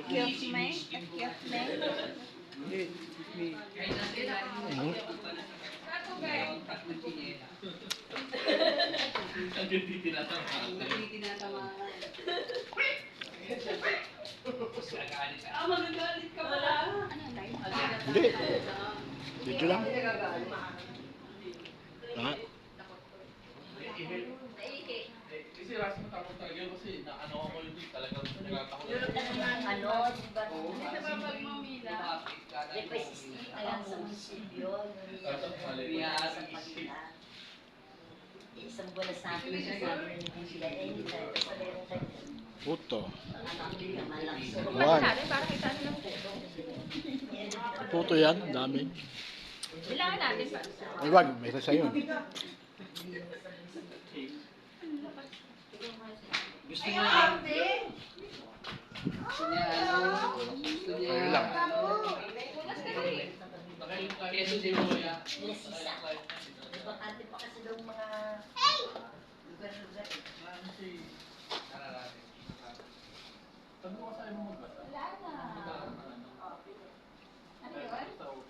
Excuse me? Excuse me? Magagalit ka pala. Hindi. Video lang. Ha? Kasi rasa matapos talaga yun kasi naano ako yun talagang nagkakako. Ano, diba? Hindi sa babag mo, Mila. Request kaya sa munisipyo, sa pagkila. Isang buwan na sa akin siya sabi na sila, hindi tayo sa meron kayo. Puto. Anak nila, malakas. One. Para kita nila po. Puto yan. Ang dami. Bilangan natin pa. Ay, wag. May isa sa'yo. Gusto Ay, niya, ang ate. gusto niya, gusto niya. Ayun lang. Bukas ka rin. Keso din mo ya. Sila sisa. Diba kante pa kasi daw mga